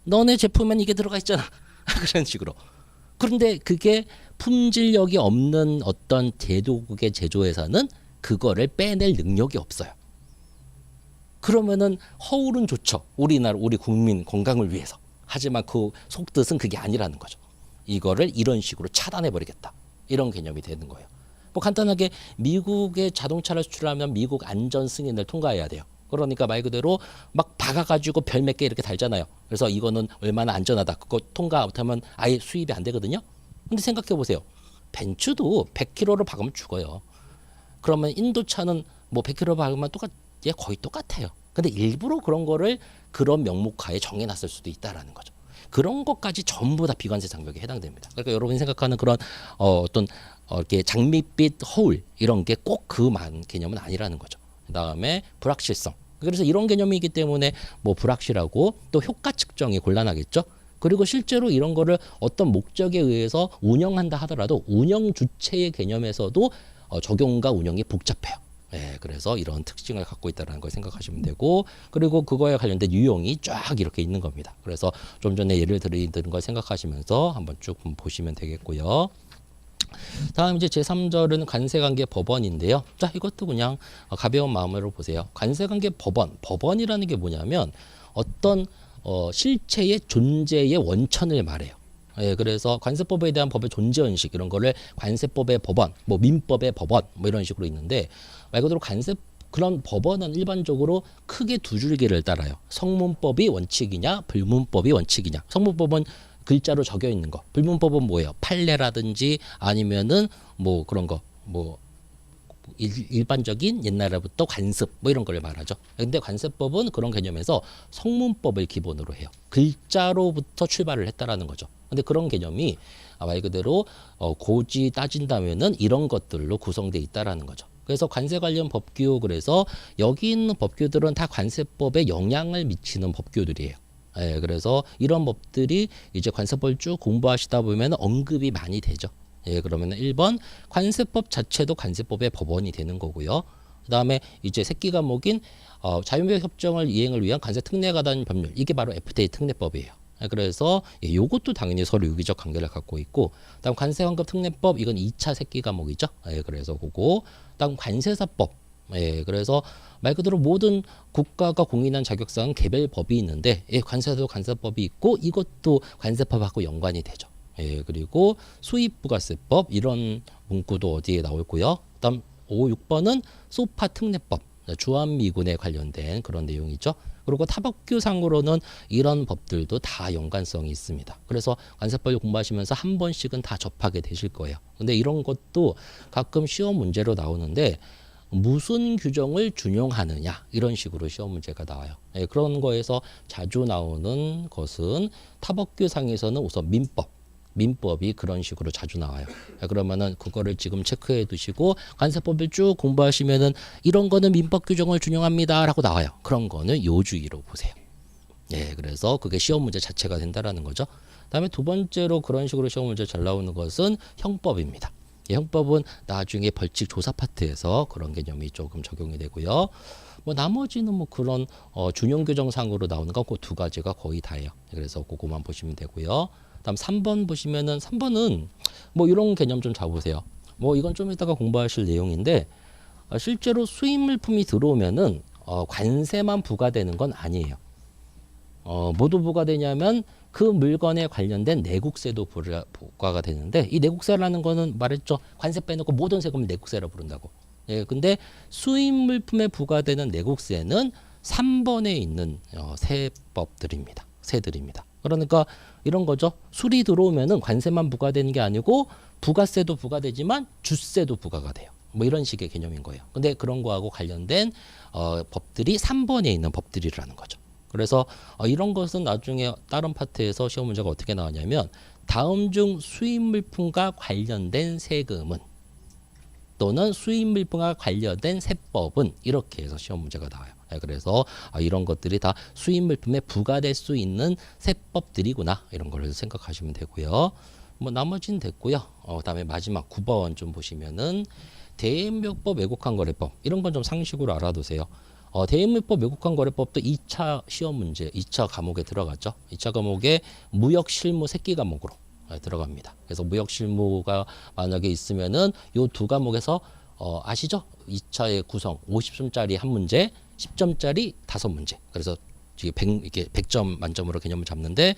너네 제품엔 이게 들어가 있잖아. 그런 식으로. 그런데 그게 품질력이 없는 어떤 제조국의 제조회사는 그거를 빼낼 능력이 없어요. 그러면은 허울은 좋죠. 우리나라 우리 국민 건강을 위해서. 하지만 그 속뜻은 그게 아니라는 거죠. 이거를 이런 식으로 차단해 버리겠다. 이런 개념이 되는 거예요. 뭐 간단하게 미국에 자동차를 수출하면 미국 안전 승인을 통과해야 돼요. 그러니까 말 그대로 막 박아가지고 별 몇 개 이렇게 달잖아요. 그래서 이거는 얼마나 안전하다. 그거 통과 못하면 아예 수입이 안 되거든요. 근데 생각해 보세요. 벤츠도 100km를 박으면 죽어요. 그러면 인도차는 뭐 100km 박으면 거의 똑같아요. 근데 일부러 그런 거를 그런 명목하에 정해놨을 수도 있다라는 거죠. 그런 것까지 전부 다 비관세 장벽에 해당됩니다. 그러니까 여러분이 생각하는 그런 어떤 이렇게 장밋빛 허울 이런 게 꼭 그만 개념은 아니라는 거죠. 그다음에 불확실성. 그래서 이런 개념이기 때문에 뭐 불확실하고 또 효과 측정이 곤란하겠죠. 그리고 실제로 이런 거를 어떤 목적에 의해서 운영한다 하더라도 운영 주체의 개념에서도 적용과 운영이 복잡해요. 예, 그래서 이런 특징을 갖고 있다는 걸 생각하시면 되고, 그리고 그거에 관련된 유형이 쫙 이렇게 있는 겁니다. 그래서 좀 전에 예를 드린 걸 생각하시면서 한번 쭉 보시면 되겠고요. 다음 이제 제3절은 관세관계 법원인데요. 자, 이것도 그냥 가벼운 마음으로 보세요. 관세관계 법원이라는 게 뭐냐면 어떤 실체의 존재의 원천을 말해요. 예, 그래서 관세법에 대한 법의 존재의식 이런 거를 관세법의 법원, 뭐 민법의 법원 뭐 이런 식으로 있는데 말 그대로 그런 법원은 일반적으로 크게 두 줄기를 따라요. 성문법이 원칙이냐, 불문법이 원칙이냐. 성문법은 글자로 적혀 있는 거. 불문법은 뭐예요? 판례라든지 아니면은 뭐 그런 거, 뭐 일반적인 옛날부터 관습 뭐 이런 걸 말하죠. 근데 관세법은 그런 개념에서 성문법을 기본으로 해요. 글자로부터 출발을 했다라는 거죠. 근데 그런 개념이 말 그대로 고지 따진다면은 이런 것들로 구성되어 있다라는 거죠. 그래서 관세 관련 법규, 그래서 여기 있는 법규들은 다 관세법에 영향을 미치는 법규들이에요. 예, 그래서 이런 법들이 이제 관세법을 쭉 공부하시다 보면 언급이 많이 되죠. 예, 그러면 1번 관세법 자체도 관세법의 법원이 되는 거고요. 그다음에 이제 새끼 과목인 자유무역 협정을 이행을 위한 관세 특례 가단 법률, 이게 바로 FTA 특례법이에요. 예, 그래서 요것도 당연히 서로 유기적 관계를 갖고 있고, 다음 관세환급 특례법, 이건 2차 새끼 과목이죠. 예, 그래서 그거. 다음 관세사법. 예, 그래서 말 그대로 모든 국가가 공인한 자격사항은 개별 법이 있는데, 예, 관세도 관세법이 있고 이것도 관세법하고 연관이 되죠. 예, 그리고 수입부가세법 이런 문구도 어디에 나올고요. 그다음 5, 6번은 소파 특례법, 주한미군에 관련된 그런 내용이죠. 그리고 타법규상으로는 이런 법들도 다 연관성이 있습니다. 그래서 관세법을 공부하시면서 한 번씩은 다 접하게 되실 거예요. 근데 이런 것도 가끔 시험 문제로 나오는데 무슨 규정을 준용하느냐 이런 식으로 시험 문제가 나와요. 예, 그런 거에서 자주 나오는 것은 타법규상에서는 우선 민법이 그런 식으로 자주 나와요. 그러면은 그거를 지금 체크해 두시고 관세법을 쭉 공부하시면은 이런 거는 민법 규정을 준용합니다라고 나와요. 그런 거는 요주의로 보세요. 예, 그래서 그게 시험 문제 자체가 된다라는 거죠. 그다음에 두 번째로 그런 식으로 시험 문제 잘 나오는 것은 형법입니다. 예, 형법은 나중에 벌칙 조사 파트에서 그런 개념이 조금 적용이 되고요. 뭐 나머지는 뭐 그런 준용 규정상으로 나오는 거 그 두 가지가 거의 다예요. 그래서 그거만 보시면 되고요. 다음 3번 보시면은 3번은 뭐 이런 개념 좀 잡으세요. 뭐 이건 좀 이따가 공부하실 내용인데 실제로 수입 물품이 들어오면은 관세만 부과되는 건 아니에요. 뭐도 부과되냐면 그 물건에 관련된 내국세도 부과가 되는데, 이 내국세라는 거는 말했죠. 관세 빼놓고 모든 세금을 내국세라 부른다고. 예, 근데 수입 물품에 부과되는 내국세는 3번에 있는 세법들입니다. 세들입니다. 그러니까 이런 거죠. 술이 들어오면은 관세만 부과되는 게 아니고 부가세도 부과되지만 주세도 부과가 돼요. 뭐 이런 식의 개념인 거예요. 근데 그런 거하고 관련된 법들이 3번에 있는 법들이라는 거죠. 그래서 이런 것은 나중에 다른 파트에서 시험 문제가 어떻게 나오냐면 다음 중 수입 물품과 관련된 세금은 또는 수입 물품과 관련된 세법은 이렇게 해서 시험 문제가 나와요. 그래서 이런 것들이 다 수입 물품에 부과될 수 있는 세법들이구나 이런 걸 생각하시면 되고요. 뭐 나머지는 됐고요. 그다음에 마지막 9번 좀 보시면은 대인묘법 왜곡한 거래법 이런 건 좀 상식으로 알아두세요. 대인물법 외국환 거래법도 2차 시험 문제, 2차 과목에 들어가죠. 2차 과목에 무역 실무 새끼 과목으로 들어갑니다. 그래서 무역 실무가 만약에 있으면은 요 두 과목에서 아시죠? 2차의 구성 50점짜리 한 문제, 10점짜리 5문제. 그래서 이게 100점 만점으로 개념을 잡는데